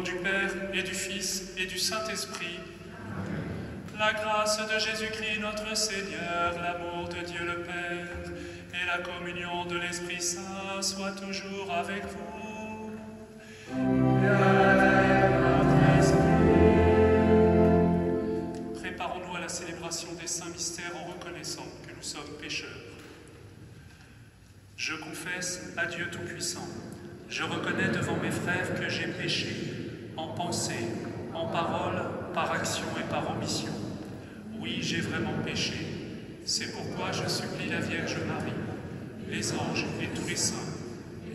du Père et du Fils et du Saint-Esprit, la grâce de Jésus-Christ notre Seigneur, l'amour de Dieu le Père et la communion de l'Esprit Saint soient toujours avec vous. Et avec votre esprit. Préparons-nous à la célébration des saints mystères en reconnaissant que nous sommes pécheurs. Je confesse à Dieu Tout-Puissant, je reconnais devant mes frères que j'ai péché, en pensée, en parole, par action et par omission. Oui, j'ai vraiment péché. C'est pourquoi je supplie la Vierge Marie, les anges et tous les saints,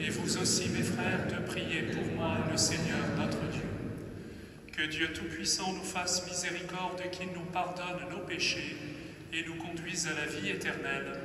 et vous aussi, mes frères, de prier pour moi, le Seigneur notre Dieu. Que Dieu Tout-Puissant nous fasse miséricorde, qu'il nous pardonne nos péchés et nous conduise à la vie éternelle.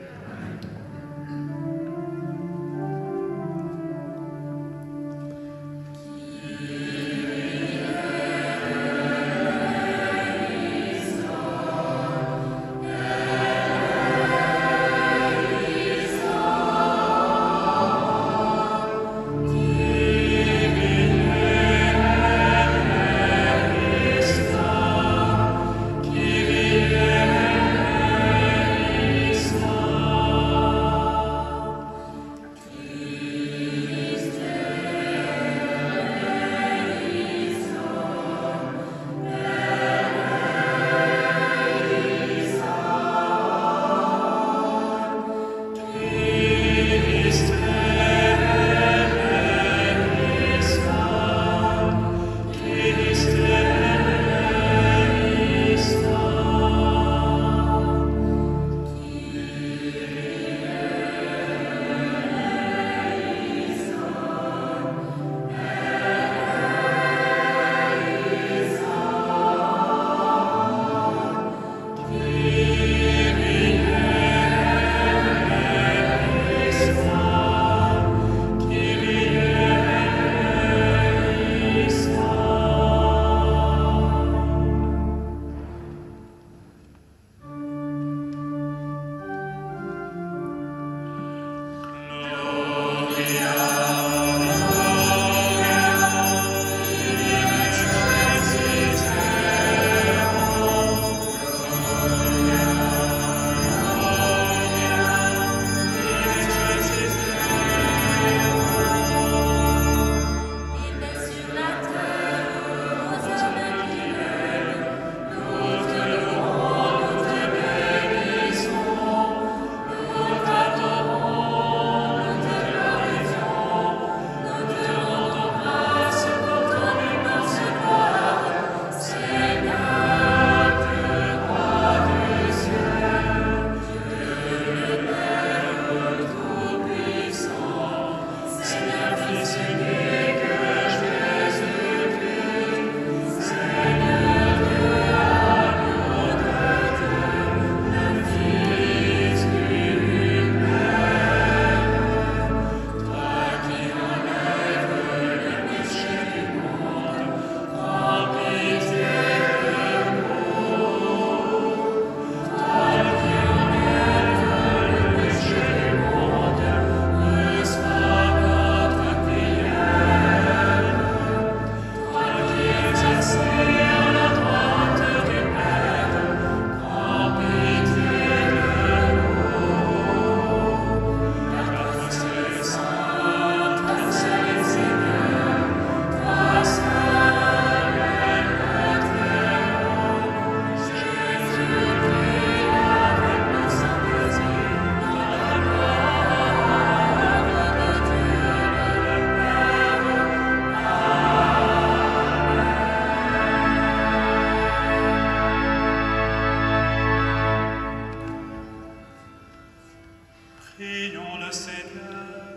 Prions le Seigneur.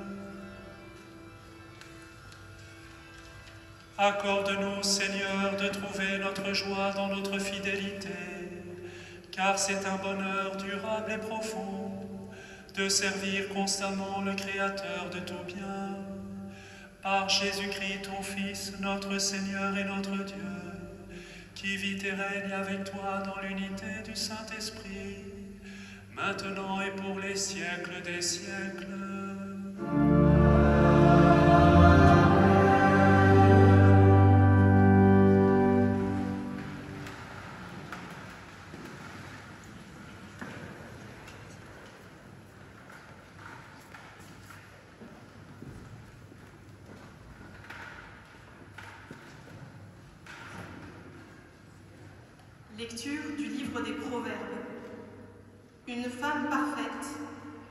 Accorde-nous, Seigneur, de trouver notre joie dans notre fidélité, car c'est un bonheur durable et profond de servir constamment le Créateur de tout bien, par Jésus-Christ, ton Fils, notre Seigneur et notre Dieu, qui vit et règne avec toi dans l'unité du Saint-Esprit, maintenant et pour les siècles des siècles. Lecture du livre des Proverbes. Une femme parfaite,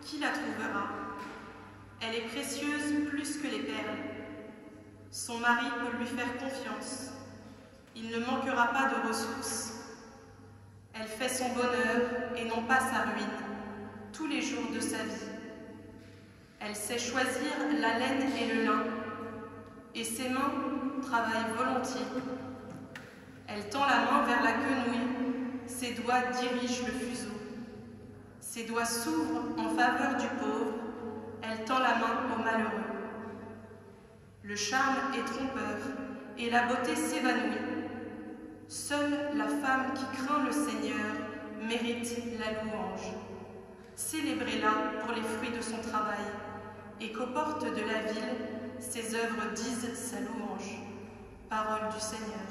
qui la trouvera? Elle est précieuse plus que les perles. Son mari peut lui faire confiance. Il ne manquera pas de ressources. Elle fait son bonheur et non pas sa ruine, tous les jours de sa vie. Elle sait choisir la laine et le lin, et ses mains travaillent volontiers. Elle tend la main vers la quenouille, ses doigts dirigent le fuseau. Ses doigts s'ouvrent en faveur du pauvre, elle tend la main au malheureux. Le charme est trompeur, et la beauté s'évanouit. Seule la femme qui craint le Seigneur mérite la louange. Célébrez-la pour les fruits de son travail, et qu'aux portes de la ville, ses œuvres disent sa louange. Parole du Seigneur.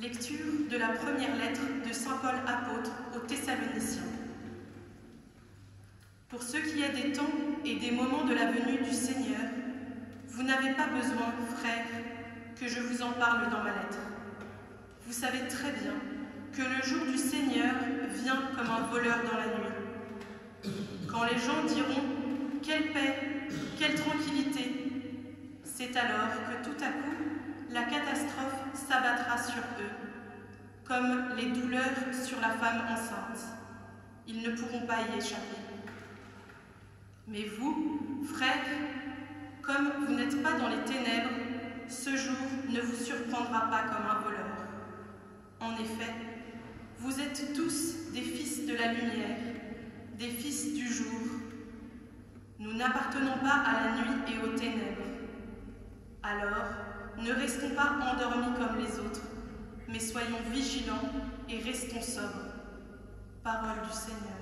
Lecture de la première lettre de saint Paul apôtre aux Thessaloniciens. Pour ce qui est des temps et des moments de la venue du Seigneur, vous n'avez pas besoin, frères, que je vous en parle dans ma lettre. Vous savez très bien que le jour du Seigneur vient comme un voleur dans la nuit. Quand les gens diront « Quelle paix, quelle tranquillité !» c'est alors que tout à coup, la catastrophe s'abattra sur eux, comme les douleurs sur la femme enceinte. Ils ne pourront pas y échapper. Mais vous, frères, comme vous n'êtes pas dans les ténèbres, ce jour ne vous surprendra pas comme un voleur. En effet, vous êtes tous des fils de la lumière, des fils du jour. Nous n'appartenons pas à la nuit et aux ténèbres. Alors, ne restons pas endormis comme les autres, mais soyons vigilants et restons sobres. Parole du Seigneur.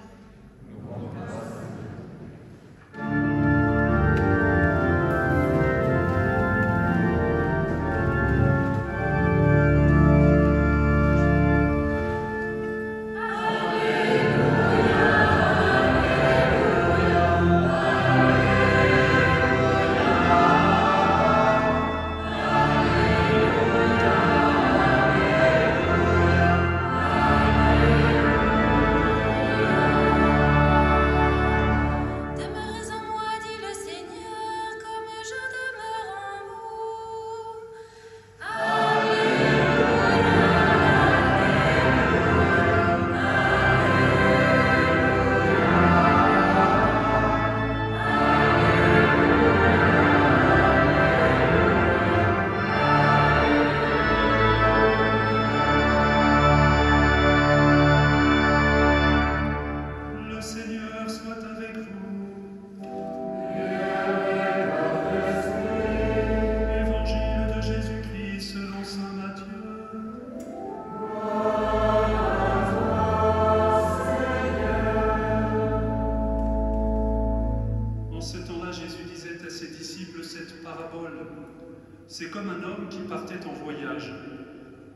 C'est comme un homme qui partait en voyage.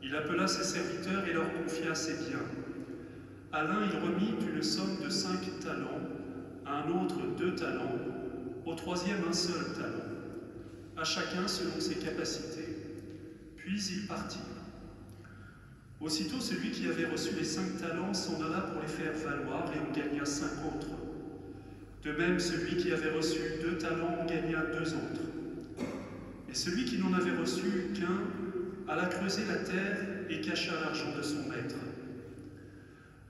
Il appela ses serviteurs et leur confia ses biens. À l'un, il remit une somme de 5 talents, à un autre 2 talents, au troisième un seul talent, à chacun selon ses capacités. Puis ils partirent. Aussitôt, celui qui avait reçu les 5 talents s'en alla pour les faire valoir et en gagna 5 autres. De même, celui qui avait reçu 2 talents en gagna 2 autres. Et celui qui n'en avait reçu qu'un alla creuser la terre et cacha l'argent de son maître.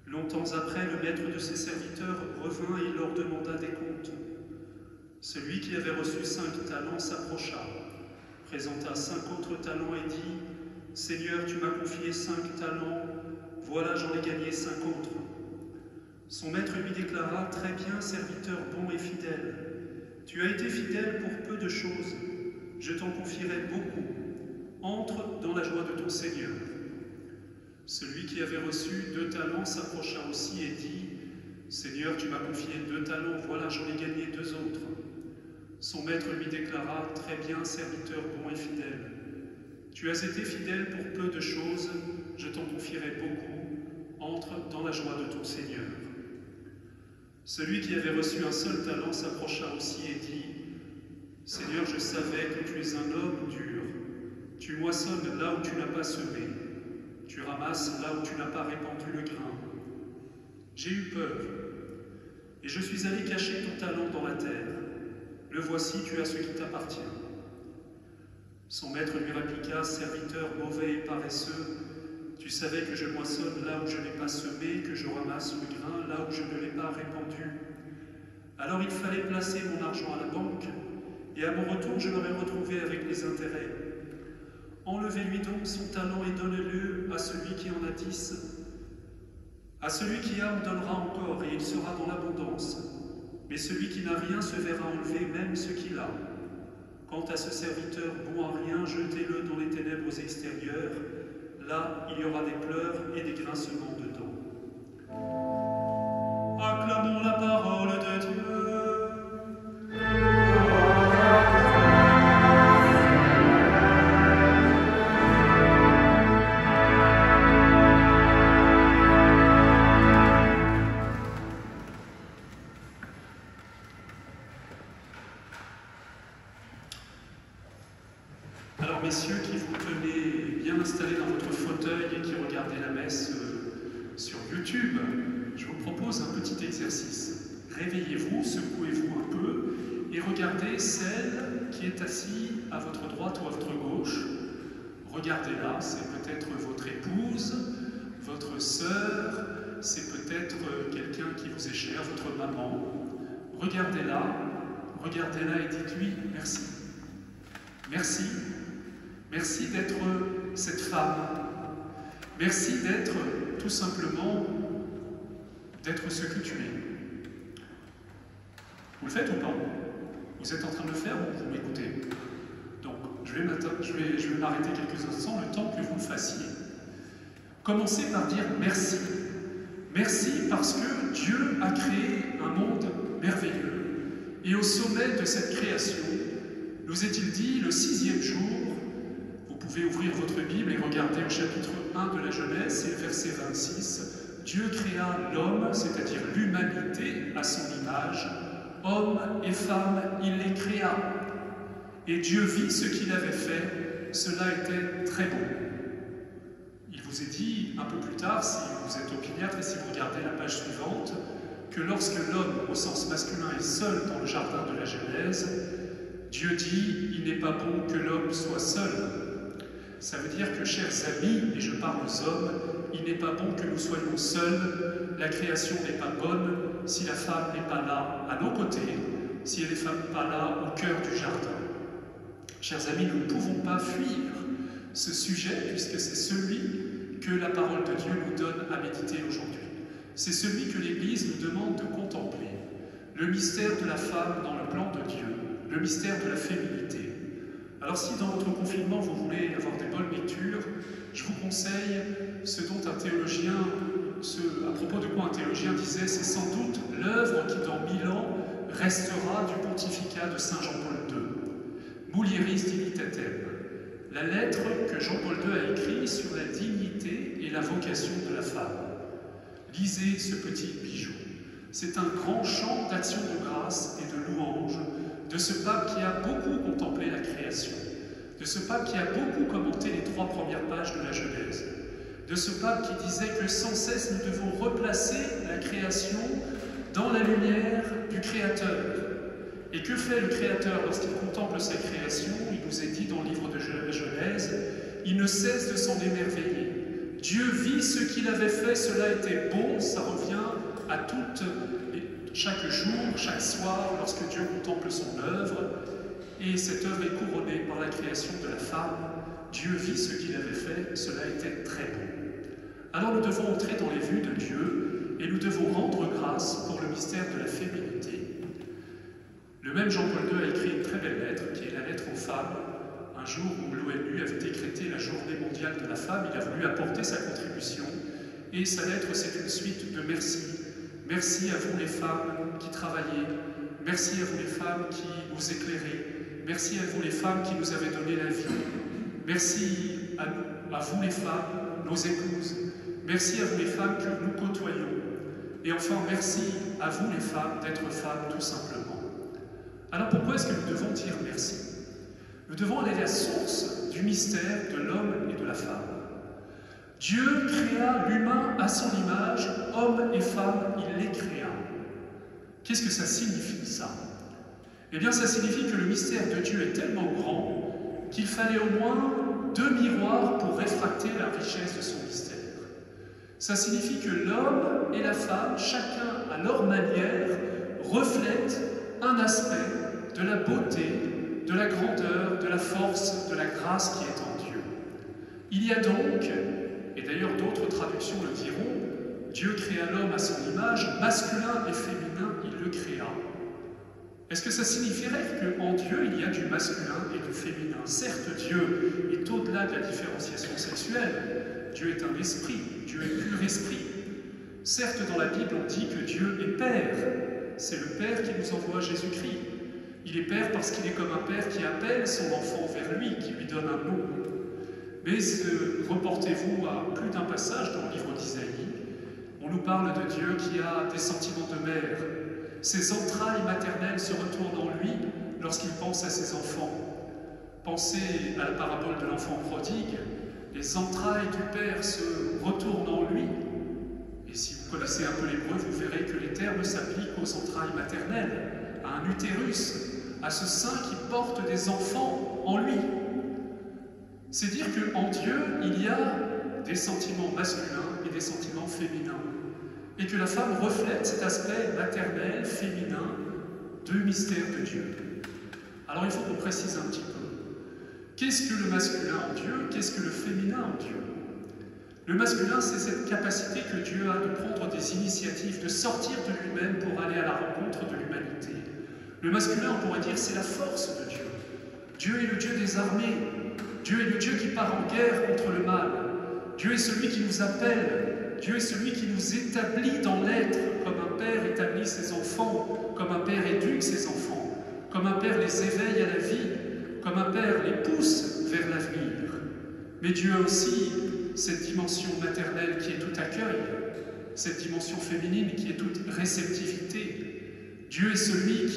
Longtemps après, le maître de ses serviteurs revint et il leur demanda des comptes. Celui qui avait reçu 5 talents s'approcha, présenta 5 autres talents et dit « Seigneur, tu m'as confié 5 talents, voilà j'en ai gagné 5 autres. » Son maître lui déclara « Très bien, serviteur bon et fidèle. Tu as été fidèle pour peu de choses, je t'en confierai beaucoup. Entre dans la joie de ton Seigneur. » Celui qui avait reçu 2 talents s'approcha aussi et dit « Seigneur, tu m'as confié 2 talents, voilà j'en ai gagné 2 autres. » Son maître lui déclara « Très bien, serviteur bon et fidèle. Tu as été fidèle pour peu de choses, je t'en confierai beaucoup. Entre dans la joie de ton Seigneur. » Celui qui avait reçu un seul talent s'approcha aussi et dit « Seigneur, je savais que tu es un homme dur. Tu moissonnes là où tu n'as pas semé. Tu ramasses là où tu n'as pas répandu le grain. J'ai eu peur, et je suis allé cacher ton talent dans la terre. Le voici, tu as ce qui t'appartient. » Son maître lui répliqua, « Serviteur mauvais et paresseux, tu savais que je moissonne là où je n'ai pas semé, que je ramasse le grain là où je ne l'ai pas répandu. Alors il fallait placer mon argent à la banque, et à mon retour je l'aurais retrouvé avec les intérêts. Enlevez-lui donc son talent et donnez-le à celui qui en a 10. À celui qui a, on donnera encore, et il sera dans l'abondance. Mais celui qui n'a rien se verra enlever même ce qu'il a. Quant à ce serviteur bon à rien, jetez-le dans les ténèbres extérieures. Là, il y aura des pleurs et des grincements de dents. Acclamons la parole de Dieu. Alors, messieurs qui vous tenez bien installés dans votre fauteuil et qui regardez la messe sur YouTube, je vous propose un petit exercice. Réveillez-vous, secouez-vous un peu et regardez celle qui est assise à votre droite ou à votre gauche. Regardez-la, c'est peut-être votre épouse, votre sœur, c'est peut-être quelqu'un qui vous est cher, votre maman. Regardez-la et dites-lui merci. Merci. Merci d'être cette femme. Merci d'être tout simplement d'être ce que tu es. Vous le faites ou pas? Vous êtes en train de le faire ou vous m'écoutez? Donc, je vais m'arrêter quelques instants, le temps que vous le fassiez. Commencez par dire merci. Merci parce que Dieu a créé un monde merveilleux. Et au sommet de cette création, nous est-il dit, le 6e jour, vous pouvez ouvrir votre Bible et regarder au chapitre 1 de la Genèse, et verset 26, Dieu créa l'homme, c'est-à-dire l'humanité, à son image, homme et femme, il les créa. Et Dieu vit ce qu'il avait fait, cela était très bon. Il vous est dit un peu plus tard, si vous êtes opiniâtre et si vous regardez la page suivante, que lorsque l'homme, au sens masculin, est seul dans le jardin de la Genèse, Dieu dit, il n'est pas bon que l'homme soit seul. Ça veut dire que, chers amis, et je parle aux hommes, il n'est pas bon que nous soyons seuls, la création n'est pas bonne si la femme n'est pas là à nos côtés, si elle n'est pas là au cœur du jardin. Chers amis, nous ne pouvons pas fuir ce sujet, puisque c'est celui que la parole de Dieu nous donne à méditer aujourd'hui. C'est celui que l'Église nous demande de contempler, le mystère de la femme dans le plan de Dieu, le mystère de la féminité. Alors si dans votre confinement vous voulez avoir des bonnes lectures, je vous conseille ce dont un théologien, à propos de quoi un théologien disait, c'est sans doute l'œuvre qui dans 1000 ans restera du pontificat de Saint Jean-Paul II. Mulieris dignitatem. la lettre que Jean-Paul II a écrite sur la dignité et la vocation de la femme. Lisez ce petit bijou. C'est un grand chant d'action de grâce et de louange de ce pape qui a beaucoup contemplé la création, de ce pape qui a beaucoup commenté les 3 premières pages de la Genèse, de ce pape qui disait que sans cesse nous devons replacer la création dans la lumière du Créateur. Et que fait le Créateur lorsqu'il contemple sa création? Il nous est dit dans le livre de Genèse, il ne cesse de s'en émerveiller. Dieu vit ce qu'il avait fait, cela était bon, ça revient à chaque jour, chaque soir, lorsque Dieu contemple son œuvre, et cette œuvre est couronnée par la création de la femme. Dieu vit ce qu'il avait fait, cela était très bon. Alors nous devons entrer dans les vues de Dieu, et nous devons rendre grâce pour le mystère de la féminité. Le même Jean-Paul II a écrit une très belle lettre, qui est la lettre aux femmes. Un jour où l'ONU avait décrété la journée mondiale de la femme, il a voulu apporter sa contribution, et sa lettre, c'est une suite de merci. Merci à vous les femmes qui travaillez, merci à vous les femmes qui nous éclairez, merci à vous les femmes qui nous avez donné la vie, merci à vous les femmes, nos épouses, merci à vous les femmes que nous côtoyons, et enfin merci à vous les femmes d'être femmes tout simplement. Alors pourquoi est-ce que nous devons dire merci? Nous devons aller à la source du mystère de l'homme et de la femme. Dieu créa l'humain à son image, homme et femme, il les créa. Qu'est-ce que ça signifie, ça? Eh bien, ça signifie que le mystère de Dieu est tellement grand qu'il fallait au moins 2 miroirs pour réfracter la richesse de son mystère. Ça signifie que l'homme et la femme, chacun à leur manière, reflètent un aspect de la beauté, de la grandeur, de la force, de la grâce qui est en Dieu. Il y a donc, et d'ailleurs d'autres traductions le diront, Dieu créa l'homme à son image, masculin et féminin, il le créa. Est-ce que ça signifierait qu'en Dieu, il y a du masculin et du féminin? Certes, Dieu est au-delà de la différenciation sexuelle. Dieu est un esprit, Dieu est pur esprit. Certes, dans la Bible, on dit que Dieu est Père. C'est le Père qui nous envoie Jésus-Christ. Il est Père parce qu'il est comme un Père qui appelle son enfant vers lui, qui lui donne un nom. Mais reportez-vous à plus d'un passage dans le livre d'Isaïe. On nous parle de Dieu qui a des sentiments de mère. Ses entrailles maternelles se retournent en lui lorsqu'il pense à ses enfants. Pensez à la parabole de l'enfant prodigue. Les entrailles du Père se retournent en lui. Et si vous connaissez un peu l'hébreu, vous verrez que les termes s'appliquent aux entrailles maternelles, à un utérus, à ce sein qui porte des enfants en lui. C'est dire qu'en Dieu, il y a des sentiments masculins et des sentiments féminins. Et que la femme reflète cet aspect maternel, féminin, du mystère de Dieu. Alors il faut qu'on précise un petit peu. Qu'est-ce que le masculin en Dieu? Qu'est-ce que le féminin en Dieu? Le masculin, c'est cette capacité que Dieu a de prendre des initiatives, de sortir de lui-même pour aller à la rencontre de l'humanité. Le masculin, on pourrait dire, c'est la force de Dieu. Dieu est le Dieu des armées. Dieu est le Dieu qui part en guerre contre le mal. Dieu est celui qui nous appelle. Dieu est celui qui nous établit dans l'être, comme un père établit ses enfants, comme un père éduque ses enfants, comme un père les éveille à la vie, comme un père les pousse vers l'avenir. Mais Dieu a aussi cette dimension maternelle qui est tout accueil, cette dimension féminine qui est toute réceptivité. Dieu est celui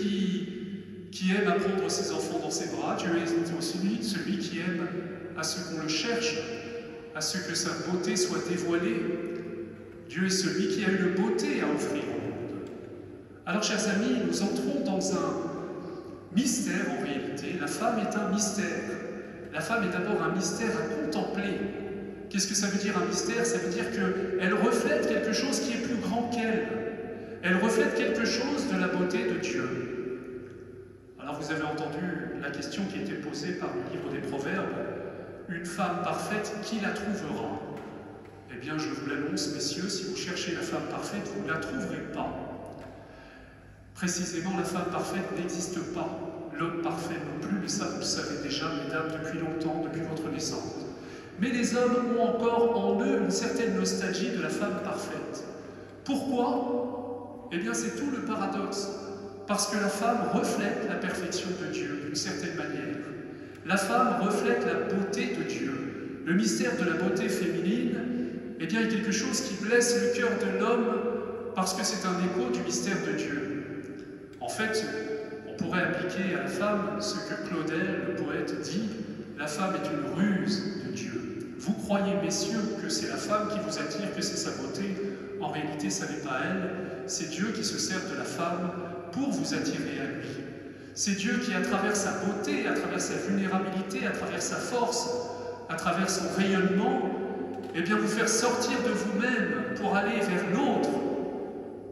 qui aime à prendre ses enfants dans ses bras. Dieu est aussi celui qui aime à ce qu'on le cherche, à ce que sa beauté soit dévoilée. Dieu est celui qui a une beauté à offrir au monde. Alors, chers amis, nous entrons dans un mystère en réalité. La femme est un mystère. La femme est d'abord un mystère à contempler. Qu'est-ce que ça veut dire un mystère? Ça veut dire qu'elle reflète quelque chose qui est plus grand qu'elle. Elle reflète quelque chose de la beauté de Dieu. Alors vous avez entendu la question qui était posée par le livre des Proverbes. Une femme parfaite, qui la trouvera? Eh bien, je vous l'annonce, messieurs, si vous cherchez la femme parfaite, vous ne la trouverez pas. Précisément, la femme parfaite n'existe pas. L'homme parfait non plus, mais ça vous le savez déjà, mesdames, depuis longtemps, depuis votre naissance. Mais les hommes ont encore en eux une certaine nostalgie de la femme parfaite. Pourquoi? Eh bien, c'est tout le paradoxe. Parce que la femme reflète la perfection de Dieu d'une certaine manière. La femme reflète la beauté de Dieu. Le mystère de la beauté féminine, eh bien, est quelque chose qui blesse le cœur de l'homme parce que c'est un écho du mystère de Dieu. En fait, on pourrait appliquer à la femme ce que Claudel, le poète, dit: la femme est une ruse de Dieu. Vous croyez, messieurs, que c'est la femme qui vous attire, que c'est sa beauté. En réalité, ça n'est pas elle. C'est Dieu qui se sert de la femme pour vous attirer à lui. C'est Dieu qui, à travers sa beauté, à travers sa vulnérabilité, à travers sa force, à travers son rayonnement, eh bien, vous faire sortir de vous-même pour aller vers l'autre.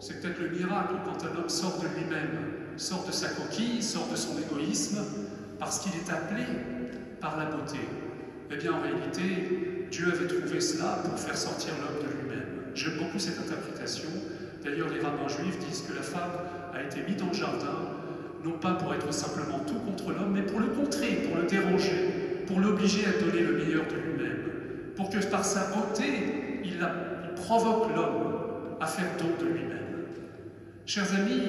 C'est peut-être le miracle quand un homme sort de lui-même, sort de sa coquille, sort de son égoïsme, parce qu'il est appelé par la beauté. Eh bien, en réalité, Dieu avait trouvé cela pour faire sortir l'homme de lui-même. J'aime beaucoup cette interprétation. D'ailleurs, les rabbins juifs disent que la femme a été mise dans le jardin, non pas pour être simplement tout contre l'homme, mais pour le contrer, pour le déranger, pour l'obliger à donner le meilleur de lui-même, pour que par sa beauté, il provoque l'homme à faire don de lui-même. Chers amis,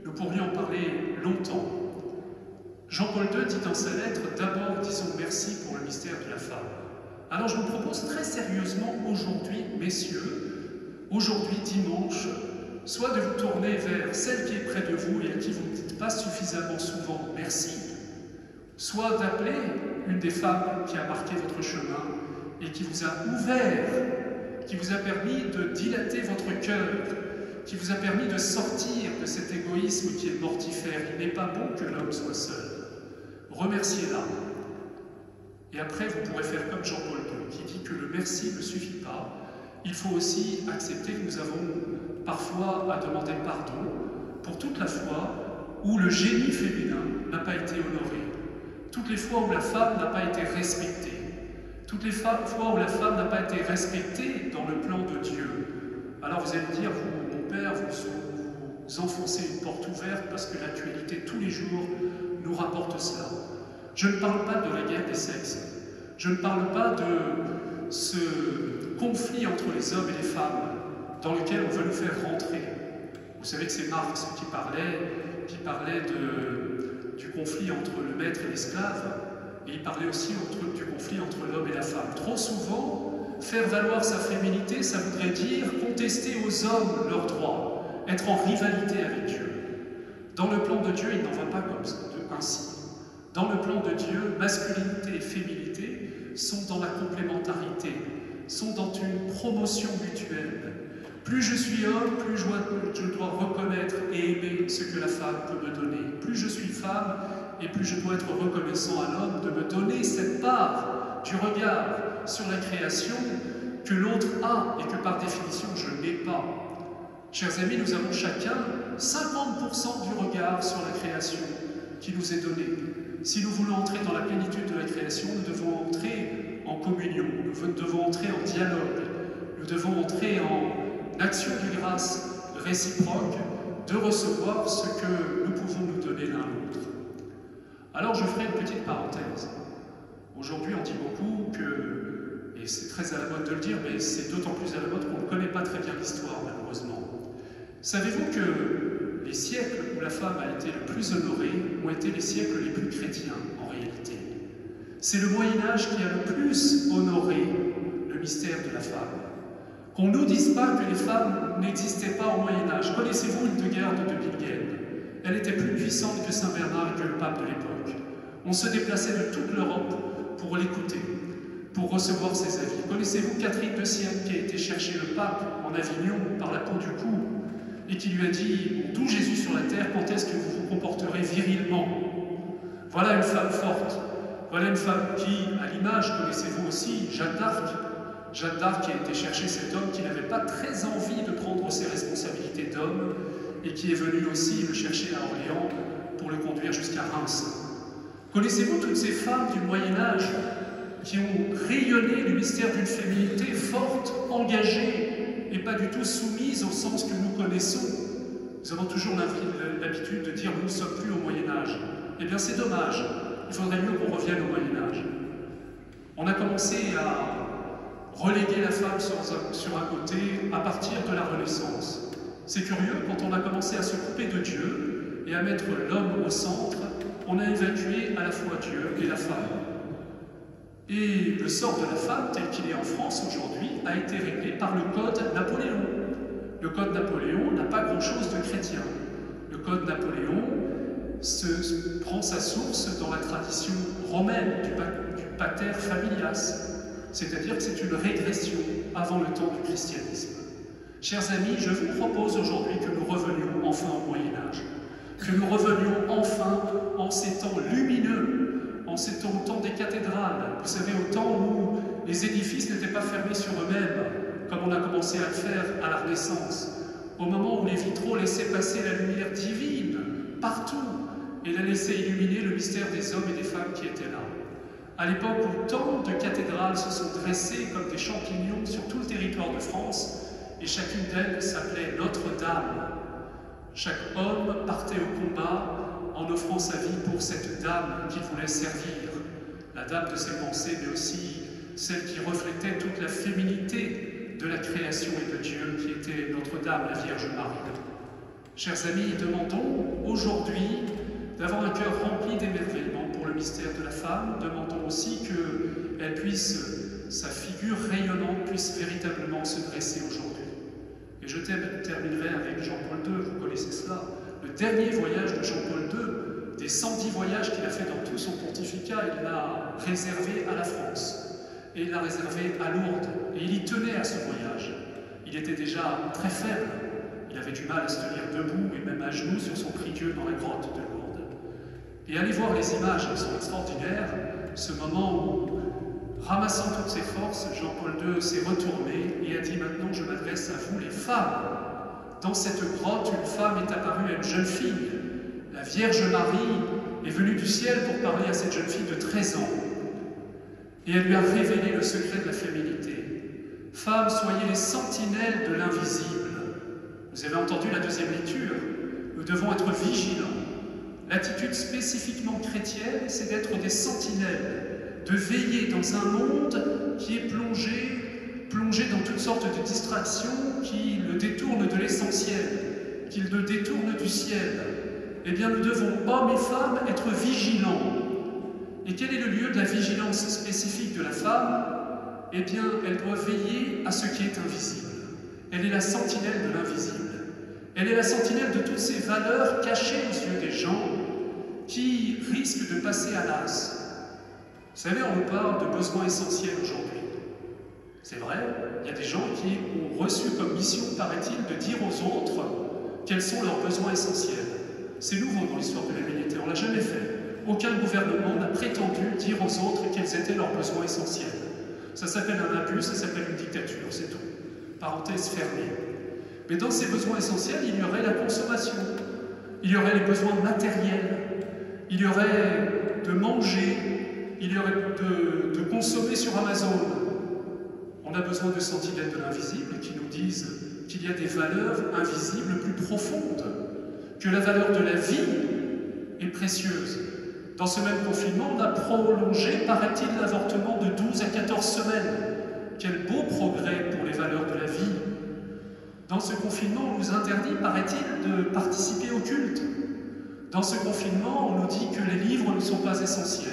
nous pourrions en parler longtemps. Jean-Paul II dit dans sa lettre: d'abord disons merci pour le mystère de la femme. Alors je vous propose très sérieusement aujourd'hui, messieurs, aujourd'hui dimanche, soit de vous tourner vers celle qui est près de vous et à qui vous ne dites pas suffisamment souvent merci, soit d'appeler une des femmes qui a marqué votre chemin et qui vous a ouvert, qui vous a permis de dilater votre cœur, qui vous a permis de sortir de cet égoïsme qui est mortifère. Il n'est pas bon que l'homme soit seul. Remerciez-la. Et après, vous pourrez faire comme Jean-Paul II, qui dit que le merci ne suffit pas. Il faut aussi accepter que nous avons parfois à demander pardon pour toute la fois où le génie féminin n'a pas été honoré, toutes les fois où la femme n'a pas été respectée, toutes les fois où la femme n'a pas été respectée dans le plan de Dieu. Alors vous allez me dire, vous, mon père, vous enfoncez une porte ouverte parce que l'actualité tous les jours nous rapporte cela. Je ne parle pas de la guerre des sexes, je ne parle pas de ce conflit entre les hommes et les femmes dans lequel on veut nous faire rentrer. Vous savez que c'est Marx qui parlait du conflit entre le maître et l'esclave, et il parlait aussi du conflit entre l'homme et la femme. Trop souvent, faire valoir sa féminité, ça voudrait dire contester aux hommes leurs droits, être en rivalité avec Dieu. Dans le plan de Dieu, il n'en va pas comme ça, ainsi. Dans le plan de Dieu, masculinité et féminité sont dans la complémentarité, sont dans une promotion mutuelle. Plus je suis homme, plus je dois reconnaître et aimer ce que la femme peut me donner. Plus je suis femme, et plus je dois être reconnaissant à l'homme de me donner cette part du regard sur la création que l'autre a et que par définition je n'ai pas. Chers amis, nous avons chacun 50% du regard sur la création qui nous est donné. Si nous voulons entrer dans la plénitude de la création, nous devons entrer en communion, nous devons entrer en dialogue, nous devons entrer en action de grâce réciproque, de recevoir ce que nous pouvons nous donner l'un l'autre. Alors je ferai une petite parenthèse. Aujourd'hui on dit beaucoup que, et c'est très à la mode de le dire, mais c'est d'autant plus à la mode qu'on ne connaît pas très bien l'histoire malheureusement. Savez-vous que les siècles où la femme a été le plus honorée ont été les siècles les plus chrétiens en réalité? C'est le Moyen-Âge qui a le plus honoré le mystère de la femme. Qu'on ne nous dise pas que les femmes n'existaient pas au Moyen-Âge. Connaissez-vous Hildegarde de Bingen? Elle était plus puissante que Saint Bernard et que le pape de l'époque. On se déplaçait de toute l'Europe pour l'écouter, pour recevoir ses avis. Connaissez-vous Catherine de Sienne qui a été chercher le pape en Avignon par la peau du cou et qui lui a dit « D'où Jésus sur la terre, quand est-ce que vous vous comporterez virilement ?» Voilà une femme forte. Voilà une femme qui, à l'image, connaissez-vous aussi, Jeanne d'Arc. Jeanne d'Arc qui a été chercher cet homme qui n'avait pas très envie de prendre ses responsabilités d'homme et qui est venu aussi le chercher à Orléans pour le conduire jusqu'à Reims. Connaissez-vous toutes ces femmes du Moyen-Âge qui ont rayonné le mystère d'une féminité forte, engagée et pas du tout soumise au sens que nous connaissons? Nous avons toujours l'habitude de dire « nous ne sommes plus au Moyen-Âge ». Eh bien c'est dommage, il faudrait mieux qu'on revienne au Moyen-Âge. On a commencé à reléguer la femme sur un côté à partir de la Renaissance. C'est curieux, quand on a commencé à se couper de Dieu et à mettre l'homme au centre, on a évacué à la fois Dieu et la femme. Et le sort de la femme, tel qu'il est en France aujourd'hui, a été réglé par le Code Napoléon. Le Code Napoléon n'a pas grand-chose de chrétien. Le Code Napoléon prend sa source dans la tradition romaine du pater familias, c'est-à-dire que c'est une régression avant le temps du christianisme. Chers amis, je vous propose aujourd'hui que nous revenions enfin au Moyen-Âge, que nous revenions enfin en ces temps lumineux, en ces temps, au temps des cathédrales, vous savez, au temps où les édifices n'étaient pas fermés sur eux-mêmes, comme on a commencé à le faire à la Renaissance, au moment où les vitraux laissaient passer la lumière divine partout et la laissaient illuminer le mystère des hommes et des femmes qui étaient là. À l'époque où tant de cathédrales se sont dressées comme des champignons sur tout le territoire de France, et chacune d'elles s'appelait Notre-Dame. Chaque homme partait au combat en offrant sa vie pour cette dame qu'il voulait servir, la dame de ses pensées, mais aussi celle qui reflétait toute la féminité de la création et de Dieu, qui était Notre-Dame, la Vierge Marie. Chers amis, demandons aujourd'hui d'avoir un cœur rempli d'émerveillement pour le mystère de la femme. Demandons aussi qu'elle puisse, sa figure rayonnante puisse véritablement se dresser aujourd'hui. Et je terminerai avec Jean-Paul II, vous connaissez cela, le dernier voyage de Jean-Paul II, des 110 voyages qu'il a fait dans tout son pontificat, il l'a réservé à la France, et il l'a réservé à Lourdes, et il y tenait à ce voyage. Il était déjà très faible, il avait du mal à se tenir debout, et même à genoux sur son prie-dieu dans la grotte de Lourdes. Et allez voir les images, elles sont extraordinaires, ce moment où, ramassant toutes ses forces, Jean-Paul II s'est retourné et a dit « Maintenant, je m'adresse à vous, les femmes. Dans cette grotte, une femme est apparue à une jeune fille. La Vierge Marie est venue du ciel pour parler à cette jeune fille de 13 ans. Et elle lui a révélé le secret de la féminité. Femmes, soyez les sentinelles de l'invisible. » Vous avez entendu la deuxième lecture. Nous devons être vigilants. L'attitude spécifiquement chrétienne, c'est d'être des sentinelles, de veiller dans un monde qui est plongé dans toutes sortes de distractions qui le détournent de l'essentiel, qui le détournent du ciel. Eh bien, nous devons, hommes et femmes, être vigilants. Et quel est le lieu de la vigilance spécifique de la femme? Eh bien, elle doit veiller à ce qui est invisible. Elle est la sentinelle de l'invisible. Elle est la sentinelle de toutes ces valeurs cachées aux yeux des gens qui risquent de passer à l'as. Vous savez, on nous parle de besoins essentiels aujourd'hui. C'est vrai, il y a des gens qui ont reçu comme mission, paraît-il, de dire aux autres quels sont leurs besoins essentiels. C'est nouveau dans l'histoire de l'humanité, on ne l'a jamais fait. Aucun gouvernement n'a prétendu dire aux autres quels étaient leurs besoins essentiels. Ça s'appelle un abus, ça s'appelle une dictature, c'est tout. Parenthèse fermée. Mais dans ces besoins essentiels, il y aurait la consommation, il y aurait les besoins matériels, il y aurait de manger, il y aurait de consommer sur Amazon. On a besoin de sentinelles de l'invisible qui nous disent qu'il y a des valeurs invisibles plus profondes, que la valeur de la vie est précieuse. Dans ce même confinement, on a prolongé, paraît-il, l'avortement de 12 à 14 semaines. Quel beau progrès pour les valeurs de la vie. Dans ce confinement, on nous interdit, paraît-il, de participer au culte. Dans ce confinement, on nous dit que les livres ne sont pas essentiels.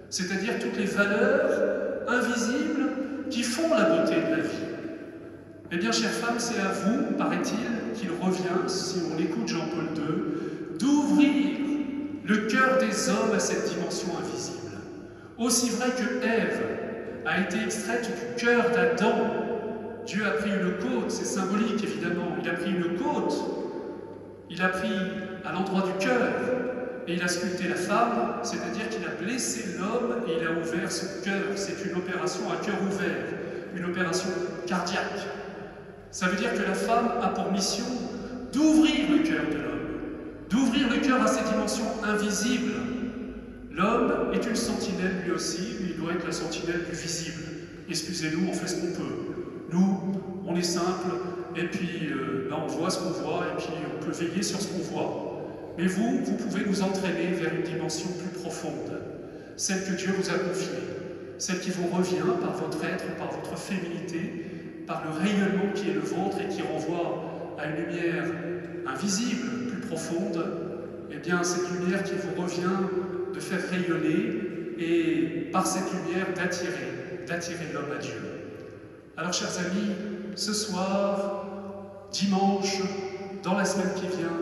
C'est-à-dire toutes les valeurs invisibles qui font la beauté de la vie. Eh bien, chères femmes, c'est à vous, paraît-il, qu'il revient, si on écoute Jean-Paul II, d'ouvrir le cœur des hommes à cette dimension invisible. Aussi vrai que Ève a été extraite du cœur d'Adam, Dieu a pris une côte, c'est symbolique évidemment, il a pris une côte, il a pris à l'endroit du cœur, et il a sculpté la femme, c'est-à-dire qu'il a blessé l'homme et il a ouvert son cœur. C'est une opération à cœur ouvert, une opération cardiaque. Ça veut dire que la femme a pour mission d'ouvrir le cœur de l'homme, d'ouvrir le cœur à ces dimensions invisibles. L'homme est une sentinelle lui aussi, mais il doit être la sentinelle du visible. Excusez-nous, on fait ce qu'on peut. Nous, on est simple, et puis là on voit ce qu'on voit, et puis on peut veiller sur ce qu'on voit. Mais vous pouvez nous entraîner vers une dimension plus profonde, celle que Dieu vous a confiée, celle qui vous revient par votre être, par votre féminité, par le rayonnement qui est le vôtre et qui renvoie à une lumière invisible, plus profonde, eh bien cette lumière qui vous revient de faire rayonner et par cette lumière d'attirer l'homme à Dieu. Alors chers amis, ce soir, dimanche, dans la semaine qui vient,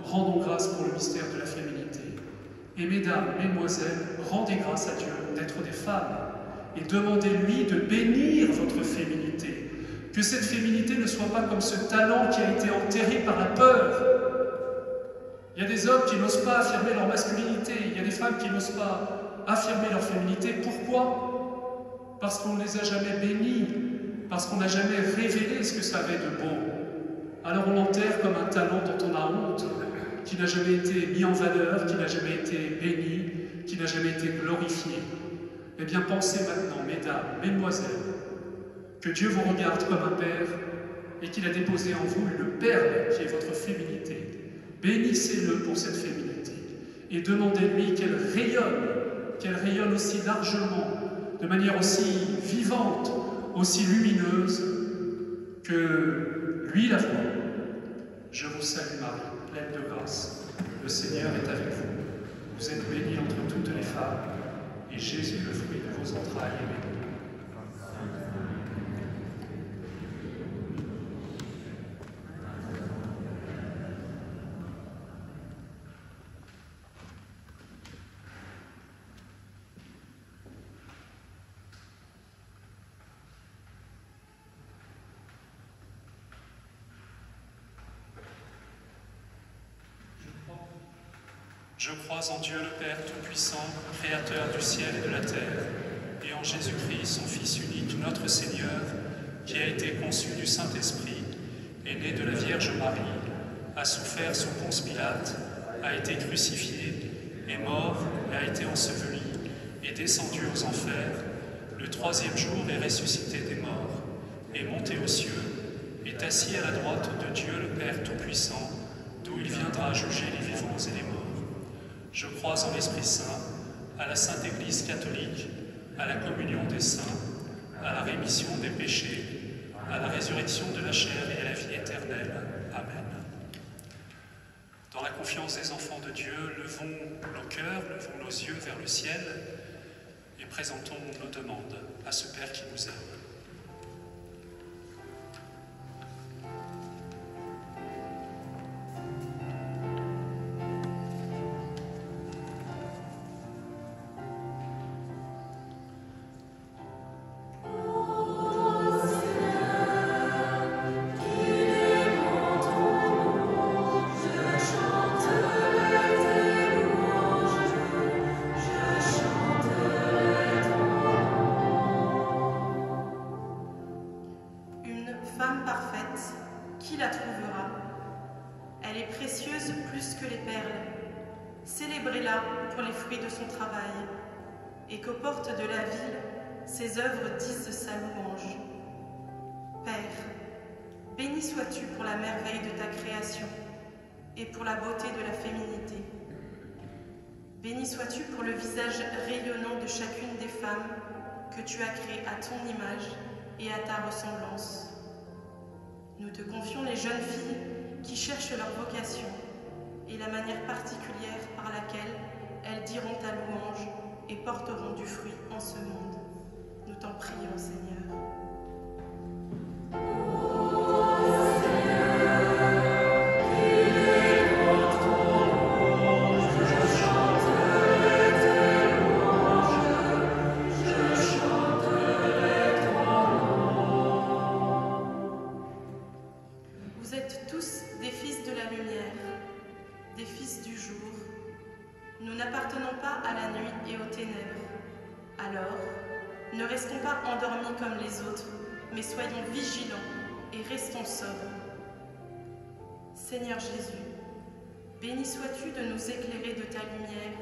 rendons grâce pour le mystère de la féminité. Et mesdames, mesdemoiselles, rendez grâce à Dieu d'être des femmes et demandez-lui de bénir votre féminité. Que cette féminité ne soit pas comme ce talent qui a été enterré par la peur. Il y a des hommes qui n'osent pas affirmer leur masculinité, il y a des femmes qui n'osent pas affirmer leur féminité. Pourquoi? Parce qu'on ne les a jamais bénis, parce qu'on n'a jamais révélé ce que ça avait de beau. Alors on l'enterre comme un talent dont on a honte, qui n'a jamais été mis en valeur, qui n'a jamais été béni, qui n'a jamais été glorifié. Eh bien, pensez maintenant, mesdames, mesdemoiselles, que Dieu vous regarde comme un père et qu'il a déposé en vous une perle qui est votre féminité. Bénissez-le pour cette féminité et demandez-lui qu'elle rayonne aussi largement, de manière aussi vivante, aussi lumineuse que lui la voit. Je vous salue Marie, pleine de grâce. Le Seigneur est avec vous. Vous êtes bénie entre toutes les femmes, et Jésus, le fruit de vos entrailles, est béni. Je crois en Dieu le Père Tout-Puissant, Créateur du ciel et de la terre, et en Jésus-Christ, son Fils unique, notre Seigneur, qui a été conçu du Saint-Esprit, est né de la Vierge Marie, a souffert sous Ponce Pilate, a été crucifié, est mort, a été enseveli, est descendu aux enfers, le troisième jour est ressuscité des morts, est monté aux cieux, est assis à la droite de Dieu le Père Tout-Puissant, d'où il viendra juger les vivants et les morts. Je crois en l'Esprit Saint, à la Sainte Église catholique, à la communion des saints, à la rémission des péchés, à la résurrection de la chair et à la vie éternelle. Amen. Dans la confiance des enfants de Dieu, levons nos cœurs, levons nos yeux vers le ciel et présentons nos demandes à ce Père qui nous aime. Et qu'aux portes de la ville, ses œuvres disent sa louange. Père, béni sois-tu pour la merveille de ta création et pour la beauté de la féminité. Béni sois-tu pour le visage rayonnant de chacune des femmes que tu as créées à ton image et à ta ressemblance. Nous te confions les jeunes filles qui cherchent leur vocation et la manière particulière par laquelle elles diront ta louange et porteront du fruit en ce monde. Nous t'en prions, Seigneur. Vous êtes tous des fils de la lumière, des fils du jour. Nous n'appartenons pas à la nuit et aux ténèbres. Alors, ne restons pas endormis comme les autres, mais soyons vigilants et restons sobres. Seigneur Jésus, béni sois-tu de nous éclairer de ta lumière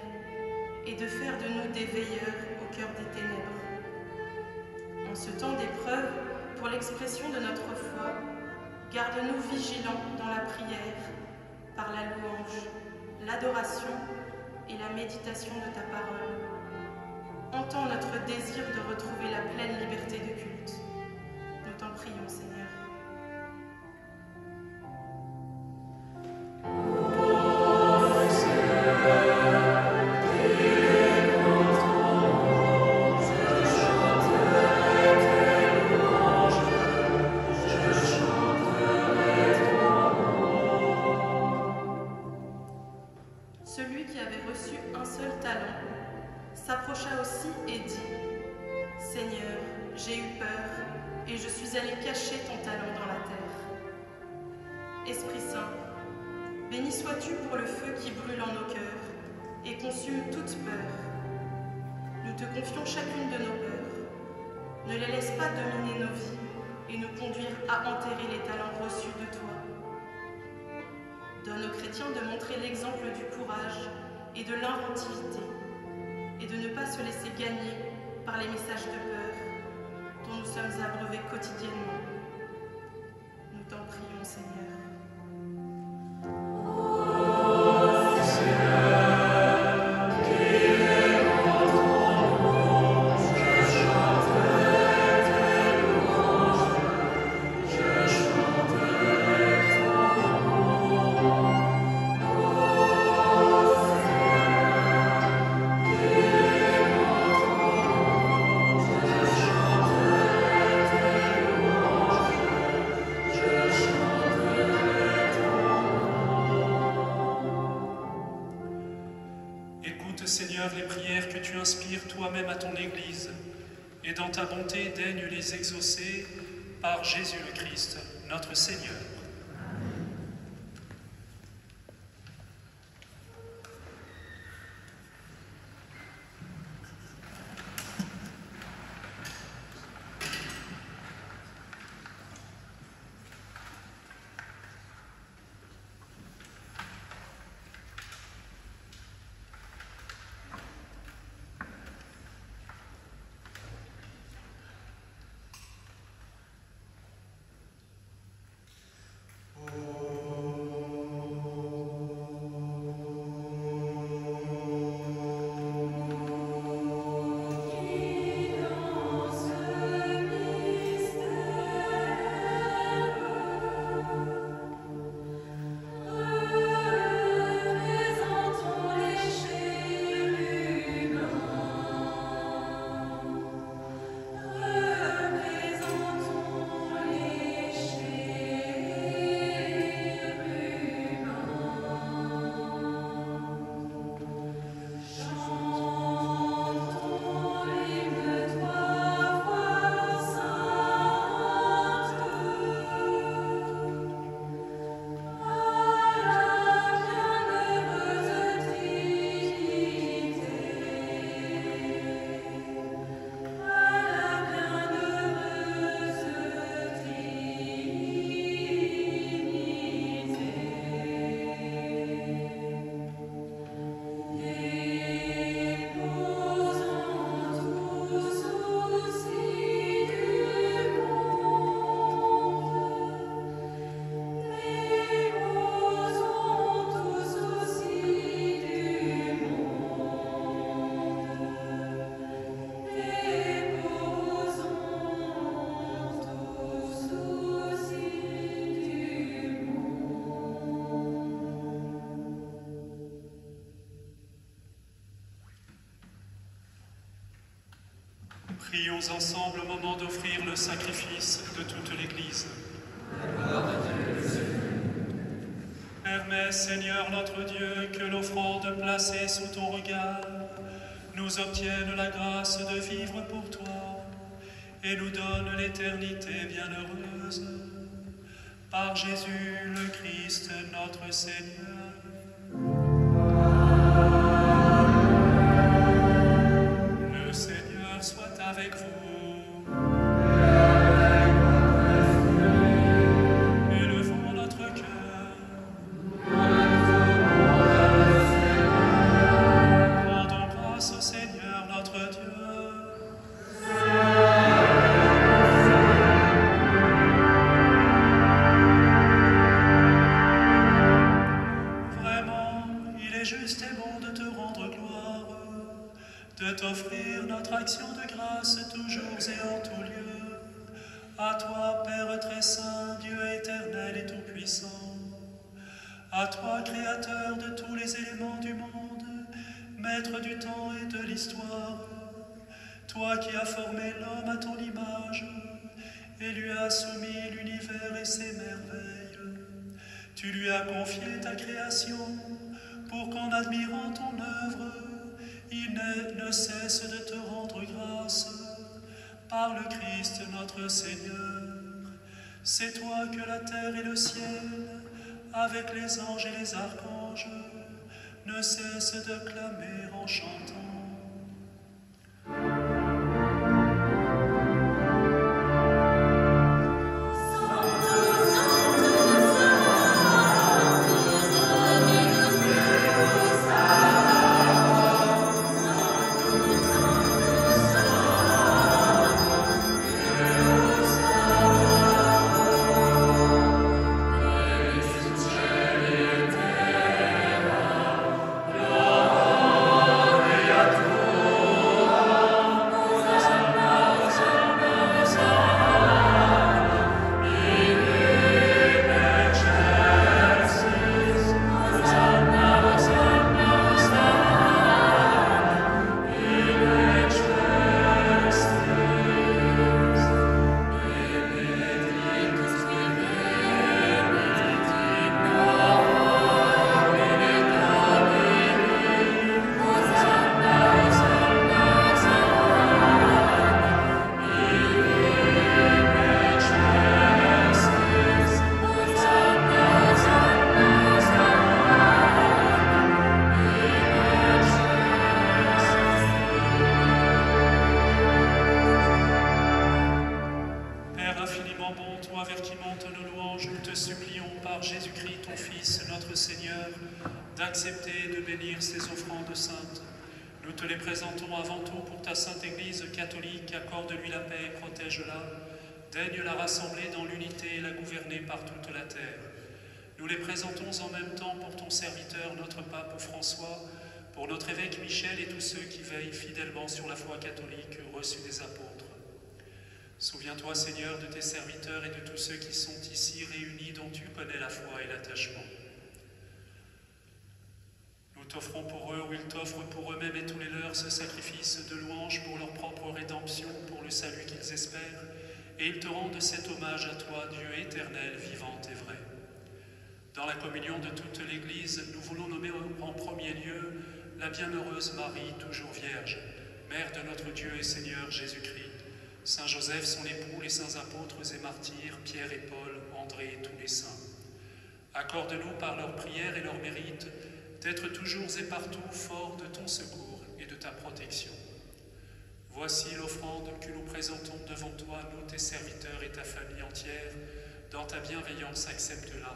et de faire de nous des veilleurs au cœur des ténèbres. En ce temps d'épreuve, pour l'expression de notre foi, garde-nous vigilants dans la prière, par la louange, l'adoration et la méditation de ta parole. Entends notre désir de retrouver la pleine liberté de culte. Nous t'en prions, Seigneur. Ô Seigneur, approcha aussi et dit, « Seigneur, j'ai eu peur, et je suis allé cacher ton talon dans la terre. » Esprit Saint, béni sois-tu pour le feu qui brûle en nos cœurs et consume toute peur. Nous te confions chacune de nos peurs. Ne les laisse pas dominer nos vies et nous conduire à enterrer les talents reçus de toi. Donne aux chrétiens de montrer l'exemple du courage et de l'inventivité et de ne pas se laisser gagner par les messages de peur dont nous sommes abreuvés quotidiennement. Nous t'en prions, Seigneur. Seigneur, les prières que tu inspires toi-même à ton Église, et dans ta bonté daignes les exaucer par Jésus le Christ, notre Seigneur. Prions ensemble au moment d'offrir le sacrifice de toute l'Église. Permets, Seigneur notre Dieu, que l'offrande placée sous ton regard nous obtienne la grâce de vivre pour toi et nous donne l'éternité bienheureuse. Par Jésus le Christ, notre Seigneur. Avec vous. Élevons notre cœur. Rendons grâce au Seigneur notre Dieu. Vraiment, il est juste et bon de te rendre gloire, de t'offrir notre action de grâce toujours et en tout lieu. À toi, Père très saint, Dieu éternel et tout-puissant. À toi, Créateur de tous les éléments du monde, Maître du temps et de l'histoire. Toi qui as formé l'homme à ton image et lui as soumis l'univers et ses merveilles. Tu lui as confié ta création pour qu'en admirant ton œuvre, Il ne cesse de te rendre grâce par le Christ notre Seigneur. C'est toi que la terre et le ciel, avec les anges et les archanges, ne cessent de clamer en chantant. D'accepter de bénir ces offrandes saintes. Nous te les présentons avant tout pour ta sainte Église catholique, accorde-lui la paix et protège-la. Daigne la rassembler dans l'unité et la gouverner par toute la terre. Nous les présentons en même temps pour ton serviteur, notre pape François, pour notre évêque Michel et tous ceux qui veillent fidèlement sur la foi catholique reçue des apôtres. Souviens-toi, Seigneur, de tes serviteurs et de tous ceux qui sont ici réunis, dont tu connais la foi et l'attachement. Nous t'offrons pour eux, ou ils t'offrent pour eux-mêmes et tous les leurs, ce sacrifice de louange pour leur propre rédemption, pour le salut qu'ils espèrent, et ils te rendent cet hommage à toi, Dieu éternel, vivant et vrai. Dans la communion de toute l'Église, nous voulons nommer en premier lieu la bienheureuse Marie, toujours vierge, mère de notre Dieu et Seigneur Jésus-Christ, Saint Joseph, son époux, les saints apôtres et martyrs, Pierre et Paul, André et tous les saints. Accorde-nous par leurs prières et leurs mérites d'être toujours et partout forts de ton secours et de ta protection. Voici l'offrande que nous présentons devant toi, nous, tes serviteurs et ta famille entière. Dans ta bienveillance, accepte-la.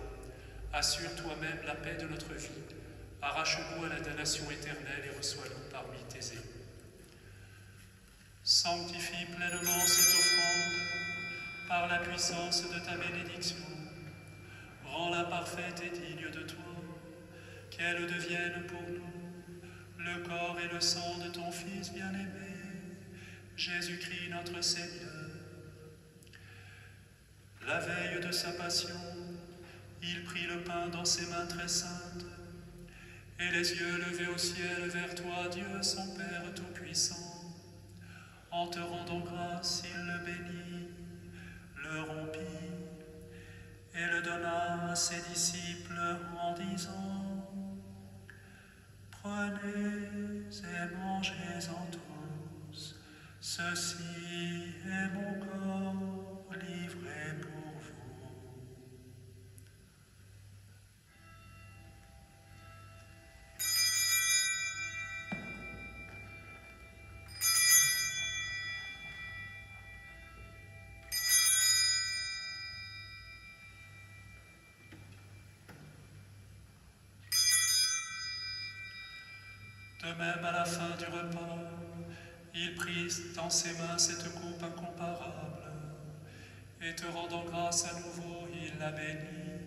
Assure toi-même la paix de notre vie. Arrache-nous à la damnation éternelle et reçois-nous parmi tes élus. Sanctifie pleinement cette offrande par la puissance de ta bénédiction. Rends-la parfaite et digne de toi, qu'elle devienne pour nous le corps et le sang de ton Fils bien-aimé, Jésus-Christ notre Seigneur. La veille de sa passion, il prit le pain dans ses mains très saintes, et les yeux levés au ciel vers toi, Dieu son Père Tout-Puissant. En te rendant grâce, il le bénit, le rompit, et le donna à ses disciples en disant: prenez et mangez-en tous, ceci est mon corps livré pour vous. De même, à la fin du repas, il prit dans ses mains cette coupe incomparable, et te rendant grâce à nouveau, il la bénit,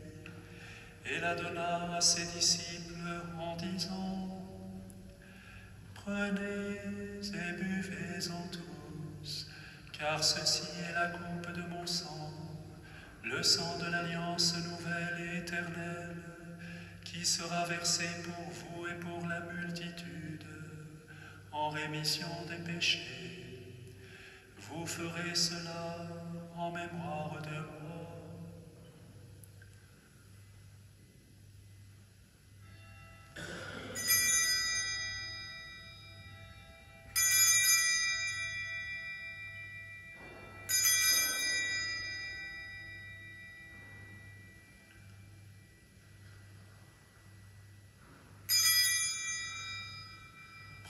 et la donna à ses disciples en disant: prenez et buvez-en tous, car ceci est la coupe de mon sang, le sang de l'alliance nouvelle et éternelle, qui sera versé pour vous et pour la multitude, en rémission des péchés. Vous ferez cela en mémoire de moi.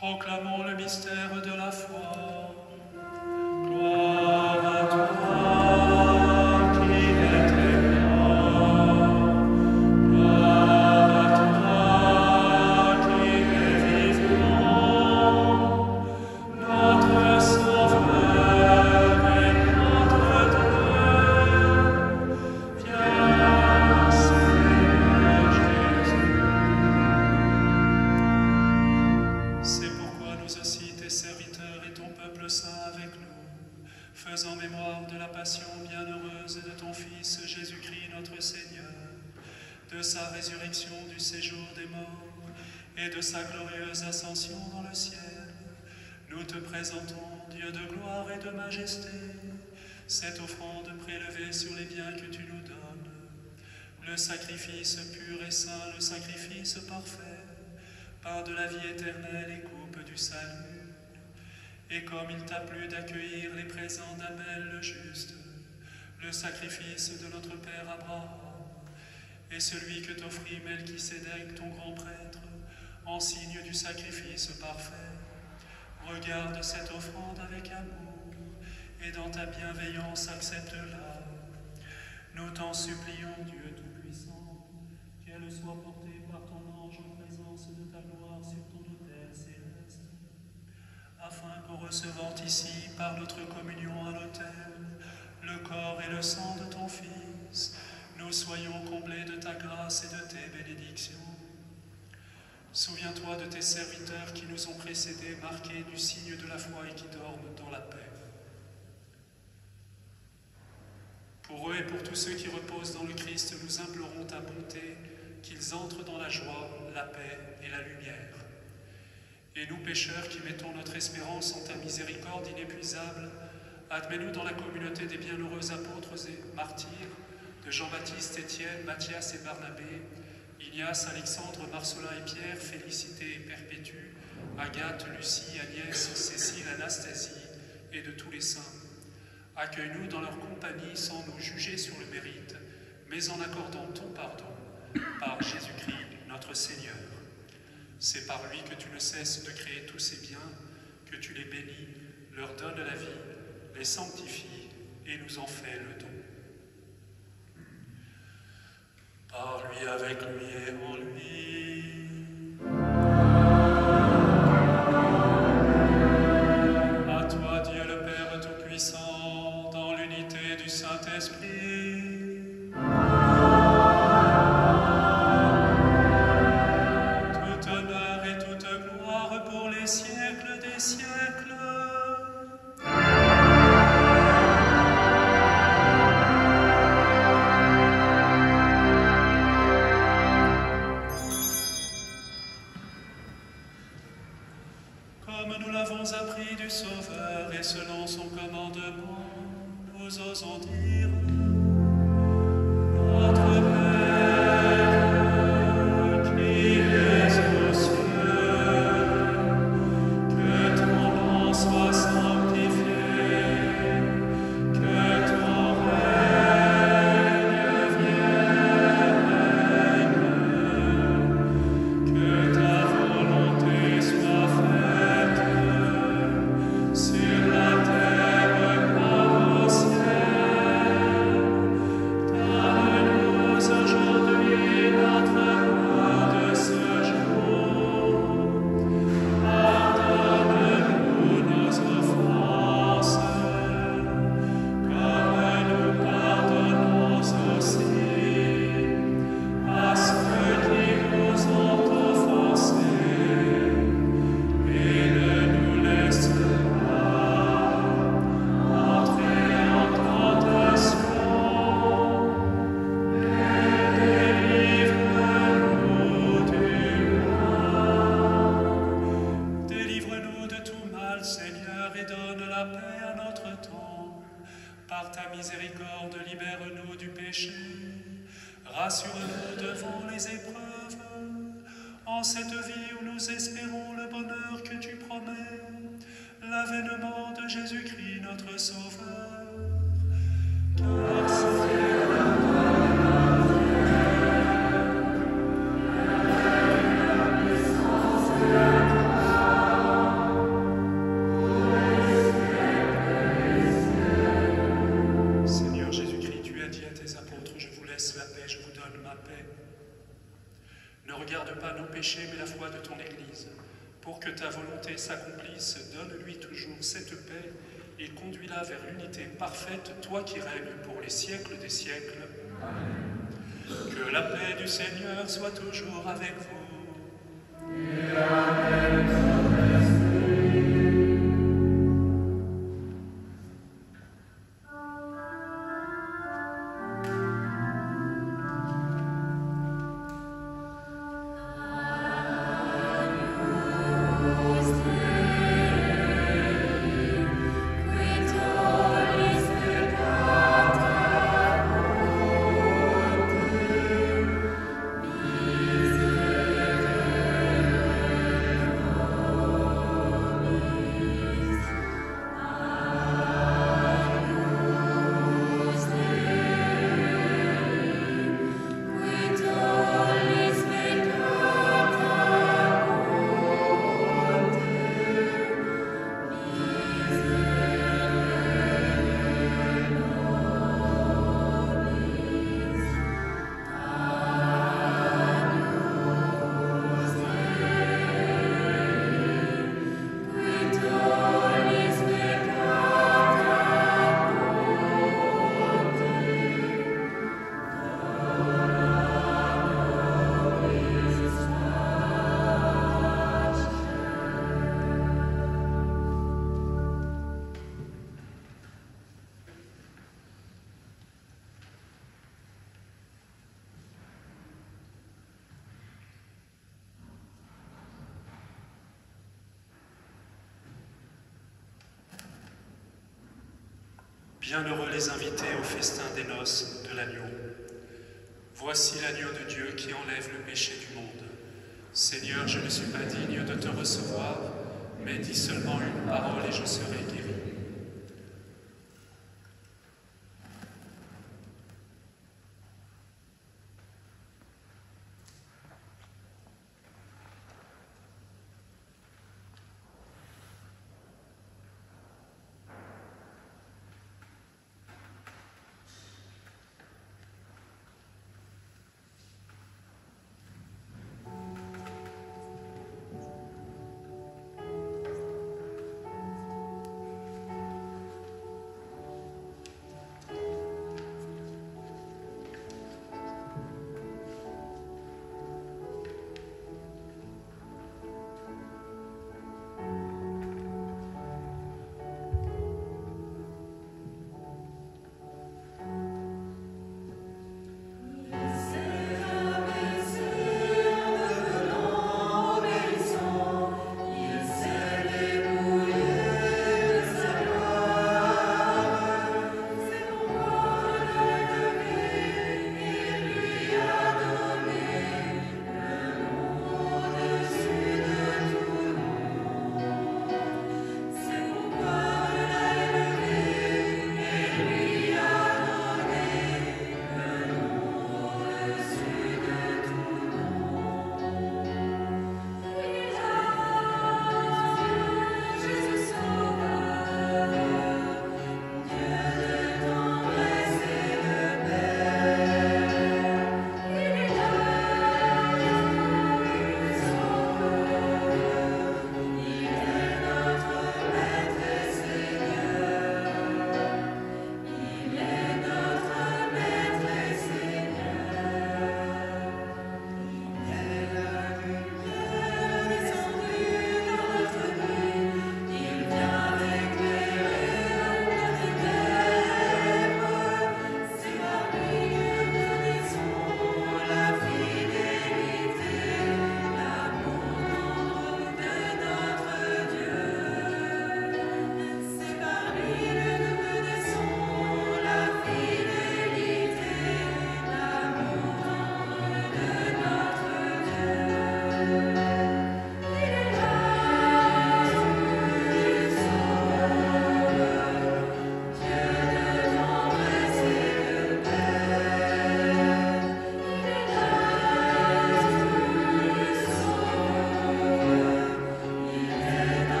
Proclamons le mystère de la foi. Gloire à toi qui étais mort. Gloire à toi qui es vivant. Notre Sauveur et notre Dieu. Viens, Seigneur Jésus. C'est pourquoi nous aussi, tes serviteurs et ton peuple saint avec nous, faisant mémoire de la passion bienheureuse de ton Fils Jésus-Christ notre Seigneur, de sa résurrection du séjour des morts et de sa glorieuse ascension dans le ciel, nous te présentons, Dieu de gloire et de majesté, cette offrande prélevée sur les biens que tu nous donnes, le sacrifice pur et saint, le sacrifice parfait, pain de la vie éternelle et coupe du salut. Et comme il t'a plu d'accueillir les présents d'Abel le juste, le sacrifice de notre père Abraham, et celui que t'offrit Melchisédek, ton grand prêtre, en signe du sacrifice parfait, regarde cette offrande avec amour, et dans ta bienveillance accepte-la. Nous t'en supplions, Dieu Tout-Puissant, qu'elle soit portée par ton ange en présence de ta gloire sur ton autel céleste, afin qu'en recevant ici, par notre communion à l'autel, le corps et le sang de ton Fils, nous soyons comblés de ta grâce et de tes bénédictions. Souviens-toi de tes serviteurs qui nous ont précédés, marqués du signe de la foi et qui dorment dans la paix. Pour eux et pour tous ceux qui reposent dans le Christ, nous implorons ta bonté, qu'ils entrent dans la joie, la paix et la lumière. Et nous, pécheurs, qui mettons notre espérance en ta miséricorde inépuisable, admets-nous dans la communauté des bienheureux apôtres et martyrs, de Jean-Baptiste, Étienne, Matthias et Barnabé, Ignace, Alexandre, Marcelin et Pierre, Félicité et Perpétue, Agathe, Lucie, Agnès, Cécile, Anastasie et de tous les saints. Accueille-nous dans leur compagnie sans nous juger sur le mérite, mais en accordant ton pardon par Jésus-Christ notre Seigneur. C'est par lui que tu ne cesses de créer tous ces biens, que tu les bénis, leur donnes la vie, les sanctifies et nous en fais le don. Par lui, avec lui et en lui. À toi, Dieu le Père Tout-Puissant, dans l'unité du Saint-Esprit. Tout honneur et toute gloire pour les siècles des siècles. Comme nous l'avons appris du Sauveur et selon son commandement, nous osons dire: Notre Père, qui es aux cieux, que ton nom soit sanctifié, que ton règne vienne, que ta volonté soit faite sur la terre comme au ciel. Donne-nous aujourd'hui notre pain de ce jour. Pardonne-nous nos offenses, comme nous pardonnons aussi à ceux qui nous ont offensés. Et ne nous laisse pas entrer en tentation, mais délivre-nous du mal. Délivre-nous de tout mal, Seigneur, et donne la paix à notre temps. Par ta miséricorde, libère-nous du péché. Rassure-nous devant les épreuves. En cette vie où nous espérons le bonheur que tu promets, l'avènement de Jésus-Christ notre Sauveur. Car c'est laisse la paix, je vous donne ma paix. Ne regarde pas nos péchés, mais la foi de ton Église. Pour que ta volonté s'accomplisse, donne-lui toujours cette paix et conduis-la vers l'unité parfaite, toi qui règnes pour les siècles des siècles. Amen. Que la paix du Seigneur soit toujours avec vous. Et avec votre esprit. Bienheureux les invités au festin des noces de l'agneau. Voici l'agneau de Dieu qui enlève le péché du monde. Seigneur, je ne suis pas digne de te recevoir, mais dis seulement une parole et je serai guéri.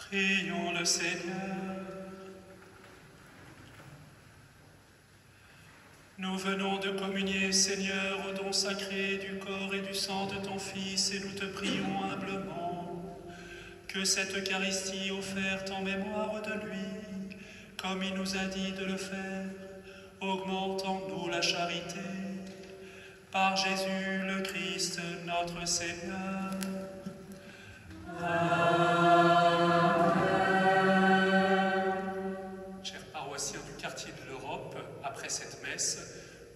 Prions le Seigneur. Nous venons de communier, Seigneur, au don sacré du corps et du sang de ton Fils, et nous te prions humblement que cette Eucharistie offerte en mémoire de lui, comme il nous a dit de le faire, augmente en nous la charité. Par Jésus le Christ, notre Seigneur. Chers paroissiens du quartier de l'Europe, après cette messe,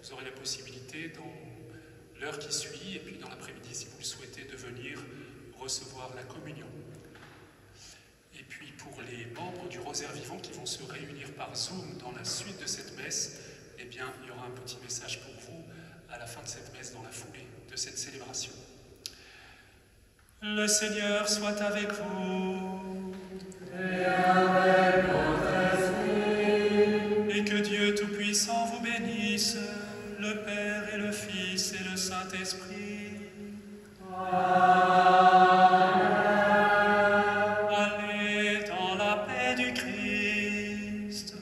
vous aurez la possibilité, dans l'heure qui suit, et puis dans l'après-midi, si vous le souhaitez, de venir recevoir la communion. Et puis pour les membres du Rosaire Vivant qui vont se réunir par Zoom dans la suite de cette messe, eh bien, il y aura un petit message pour vous à la fin de cette messe, dans la foulée de cette célébration. Le Seigneur soit avec vous. Et avec votre esprit. Et que Dieu Tout-Puissant vous bénisse, le Père et le Fils et le Saint-Esprit. Allez dans la paix du Christ.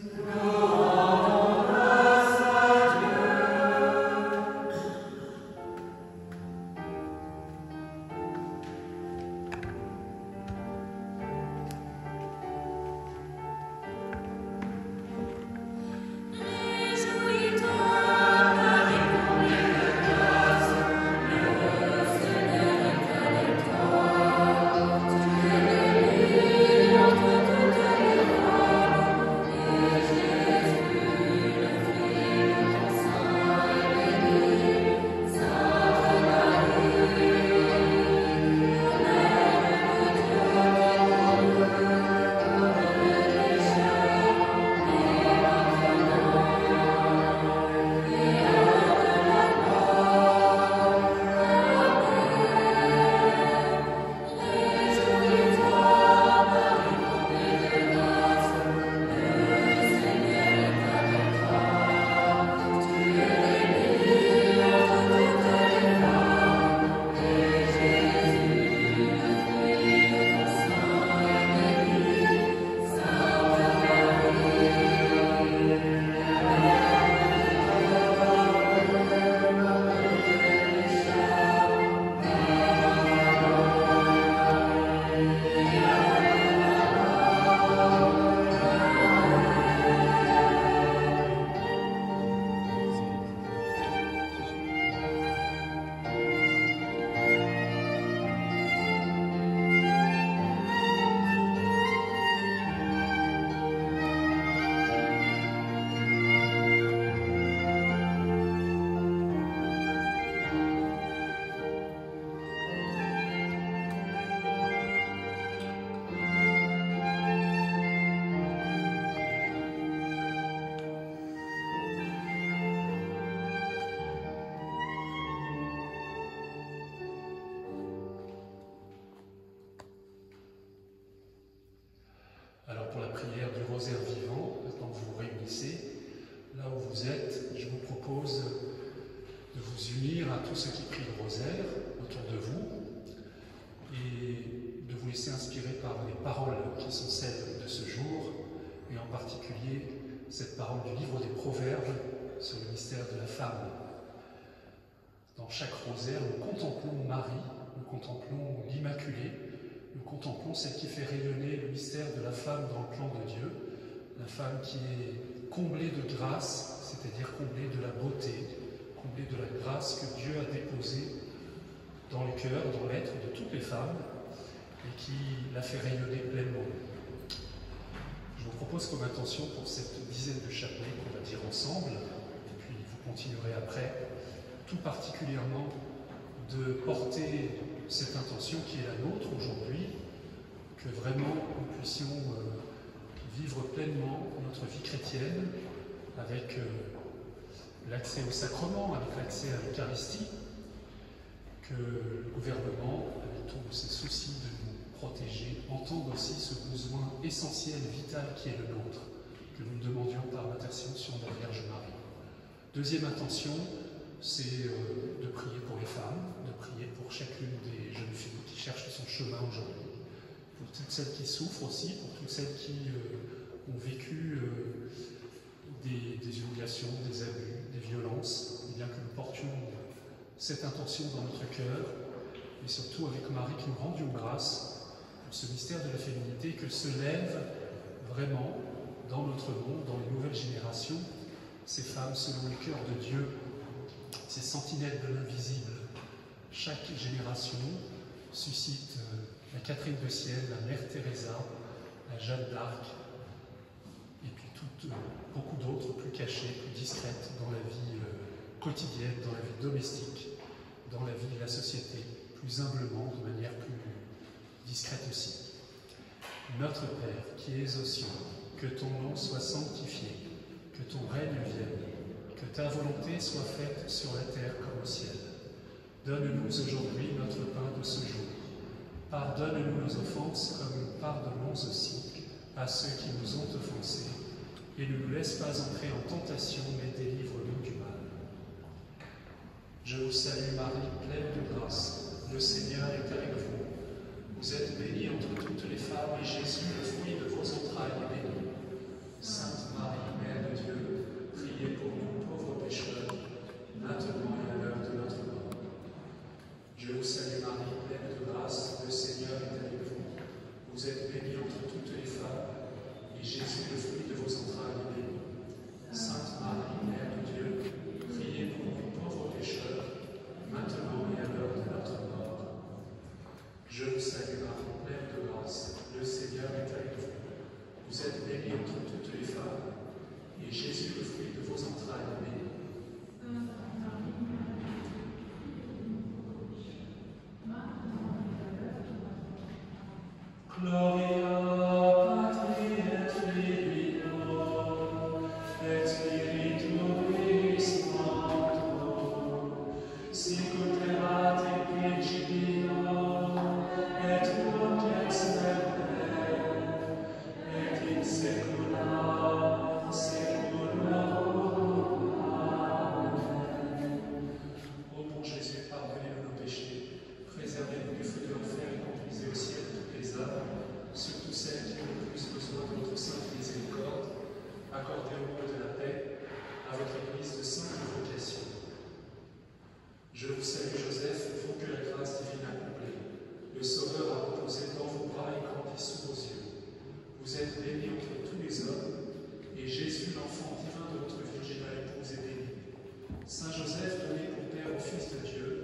Alors pour la prière du Rosaire Vivant, maintenant que vous vous réunissez, là où vous êtes, je vous propose de vous unir à tous ceux qui prient le Rosaire autour de vous et de vous laisser inspirer par les paroles qui sont celles de ce jour, et en particulier cette parole du livre des Proverbes sur le mystère de la femme. Dans chaque rosaire, nous contemplons Marie, nous contemplons l'Immaculée, nous contemplons celle qui fait rayonner le mystère de la femme dans le plan de Dieu, la femme qui est comblée de grâce, c'est-à-dire comblée de la beauté, comblée de la grâce que Dieu a déposée dans le cœur, dans l'être de toutes les femmes, et qui la fait rayonner pleinement. Je vous propose comme intention pour cette dizaine de chapelets qu'on va dire ensemble, et puis vous continuerez après, tout particulièrement de porter cette intention qui est la nôtre aujourd'hui, que vraiment nous puissions vivre pleinement notre vie chrétienne avec l'accès au sacrement, avec l'accès à l'Eucharistie, que le gouvernement, avec tous ses soucis de nous protéger, entende aussi ce besoin essentiel, vital qui est le nôtre, que nous demandions par l'intercession de la Vierge Marie. Deuxième intention, c'est de prier pour les femmes, de prier pour chacune des jeunes filles qui cherchent son chemin aujourd'hui, pour toutes celles qui souffrent aussi, pour toutes celles qui ont vécu des humiliations, des abus, des violences, et bien que nous portions cette intention dans notre cœur, et surtout avec Marie qui nous rendions grâce pour ce mystère de la féminité que se lèvent vraiment dans notre monde, dans les nouvelles générations, ces femmes selon le cœur de Dieu, ces sentinelles de l'invisible. Chaque génération suscite la Catherine de Sienne, la Mère Teresa, la Jeanne d'Arc, et puis beaucoup d'autres plus cachées, plus discrètes dans la vie quotidienne, dans la vie domestique, dans la vie de la société, plus humblement, de manière plus discrète aussi. Notre Père, qui es aux cieux, que ton nom soit sanctifié, que ton règne vienne, que ta volonté soit faite sur la terre comme au ciel. Donne-nous aujourd'hui notre pain de ce jour. Pardonne-nous nos offenses comme nous pardonnons aussi à ceux qui nous ont offensés. Et ne nous laisse pas entrer en tentation, mais délivre-nous du mal. Je vous salue Marie, pleine de grâce. Le Seigneur est avec vous. Vous êtes bénie entre toutes les femmes, et Jésus, le fruit de vos entrailles, est béni. Sainte Marie, Mère de Dieu, priez pour nous pauvres pécheurs, maintenant et à l'heure de notre mort. Je vous salue Marie, pleine de grâce, le Seigneur est avec vous. Vous êtes bénie entre toutes les femmes, et Jésus, le fruit de vos entrailles, est béni. Sainte Marie, Mère de Dieu, priez pour nous pauvres pécheurs, maintenant et à l'heure de notre mort. Je vous salue Marie, pleine de grâce, le Seigneur est avec vous. Vous êtes bénie entre toutes les femmes, et Jésus, le fruit de vos entrailles, est béni. Gloria Patri et Filio et Spiritui Sancto, sic ut erat in principio et nunc et semper et in saecula saeculorum. Amen. Ô mon Jésus, pardonnez-nous nos péchés, préservez-nous du feu de l'enfer et conduisez au ciel toutes les âmes, surtout celles qui ont le plus besoin de votre sainte miséricorde. Accordez au monde de la paix à votre Église de sainte vocation. Je vous salue Joseph, vous que la grâce divine a comblé. Le Sauveur a reposé dans vos bras et grandi sous vos yeux. Vous êtes béni entre tous les hommes, et Jésus, l'enfant divin de votre Virgin épouse, est béni. Saint Joseph, donné pour Père au Fils de Dieu,